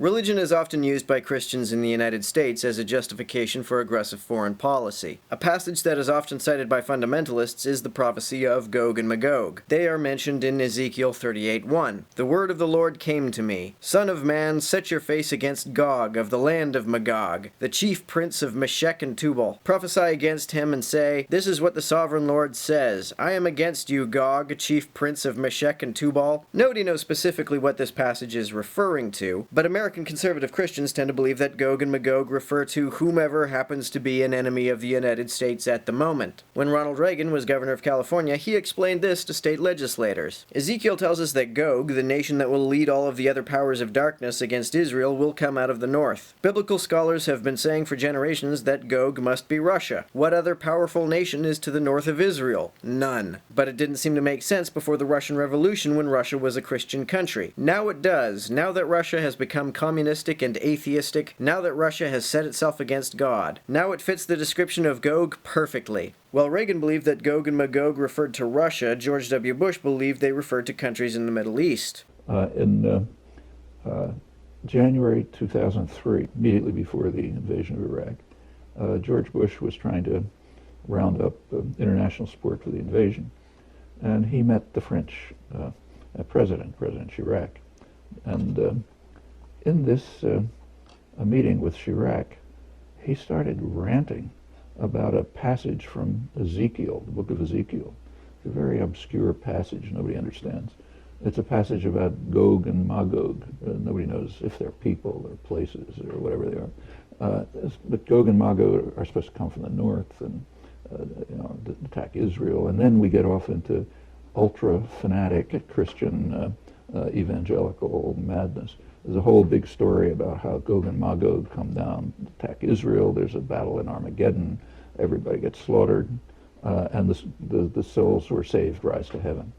Religion is often used by Christians in the United States as a justification for aggressive foreign policy. A passage that is often cited by fundamentalists is the prophecy of Gog and Magog. They are mentioned in Ezekiel 38:1. The word of the Lord came to me, Son of man, set your face against Gog of the land of Magog, the chief prince of Meshech and Tubal. Prophesy against him and say, This is what the sovereign Lord says, I am against you, Gog, chief prince of Meshech and Tubal. Nobody knows specifically what this passage is referring to, but American conservative Christians tend to believe that Gog and Magog refer to whomever happens to be an enemy of the United States at the moment. When Ronald Reagan was governor of California, he explained this to state legislators. Ezekiel tells us that Gog, the nation that will lead all of the other powers of darkness against Israel, will come out of the north. Biblical scholars have been saying for generations that Gog must be Russia. What other powerful nation is to the north of Israel? None. But it didn't seem to make sense before the Russian Revolution when Russia was a Christian country. Now it does. Now that Russia has become communistic and atheistic, now that Russia has set itself against God. Now it fits the description of Gog perfectly. While Reagan believed that Gog and Magog referred to Russia, George W. Bush believed they referred to countries in the Middle East. In January 2003, immediately before the invasion of Iraq, George Bush was trying to round up international support for the invasion, and he met the French President Chirac, and in this meeting with Chirac, he started ranting about a passage from Ezekiel, the book of Ezekiel. It's a very obscure passage nobody understands. It's a passage about Gog and Magog. Nobody knows if they're people or places or whatever they are. But Gog and Magog are supposed to come from the north and attack Israel. And then we get off into ultra-fanatic Christian evangelical madness. There's a whole big story about how Gog and Magog come down, attack Israel. There's a battle in Armageddon. Everybody gets slaughtered, and the souls who are saved rise to heaven.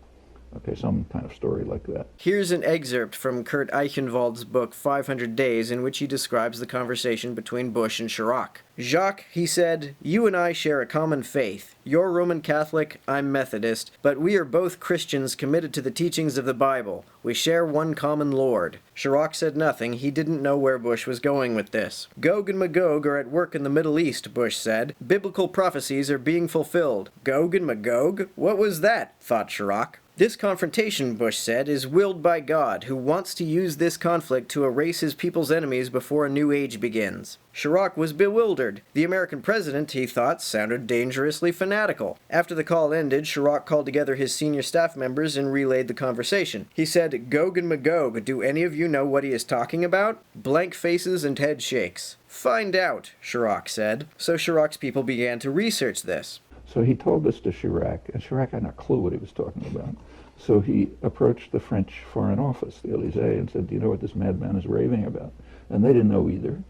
Okay, some kind of story like that. Here's an excerpt from Kurt Eichenwald's book 500 Days, in which he describes the conversation between Bush and Chirac. Jacques, he said, you and I share a common faith. You're Roman Catholic, I'm Methodist, but we are both Christians committed to the teachings of the Bible. We share one common Lord. Chirac said nothing. He didn't know where Bush was going with this. Gog and Magog are at work in the Middle East, Bush said. Biblical prophecies are being fulfilled. Gog and Magog? What was that? Thought Chirac. This confrontation, Bush said, is willed by God, who wants to use this conflict to erase his people's enemies before a new age begins. Chirac was bewildered. The American president, he thought, sounded dangerously fanatical. After the call ended, Chirac called together his senior staff members and relayed the conversation. He said, Gog and Magog, do any of you know what he is talking about? Blank faces and head shakes. Find out, Chirac said. So Chirac's people began to research this. So he told this to Chirac, and Chirac had no clue what he was talking about. So he approached the French Foreign Office, the Élysée, and said, do you know what this madman is raving about? And they didn't know either.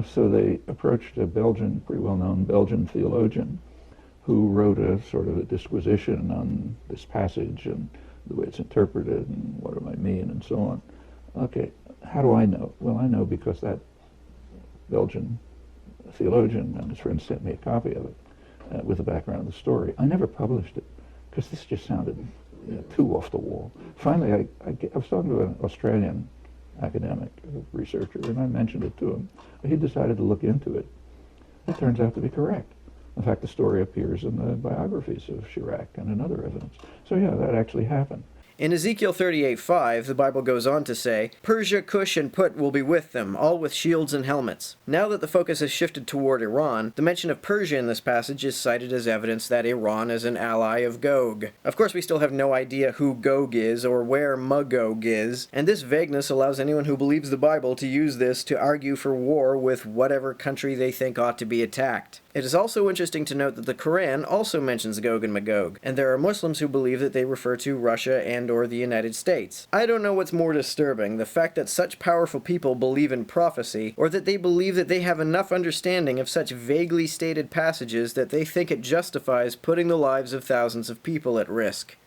So they approached a Belgian, pretty well-known Belgian theologian, who wrote a sort of a disquisition on this passage and the way it's interpreted and what it might mean and so on. Okay, how do I know? Well, I know because that Belgian theologian and his friend sent me a copy of it. With the background of the story. I never published it because this just sounded too off the wall. Finally, I was talking to an Australian academic researcher, and I mentioned it to him. He decided to look into it. It turns out to be correct. In fact, the story appears in the biographies of Chirac and in other evidence. So yeah, that actually happened. In Ezekiel 38:5, the Bible goes on to say, Persia, Cush, and Put will be with them, all with shields and helmets. Now that the focus has shifted toward Iran, the mention of Persia in this passage is cited as evidence that Iran is an ally of Gog. Of course, we still have no idea who Gog is or where Magog is, and this vagueness allows anyone who believes the Bible to use this to argue for war with whatever country they think ought to be attacked. It is also interesting to note that the Quran also mentions Gog and Magog, and there are Muslims who believe that they refer to Russia and or the United States. I don't know what's more disturbing, the fact that such powerful people believe in prophecy, or that they believe that they have enough understanding of such vaguely stated passages that they think it justifies putting the lives of thousands of people at risk.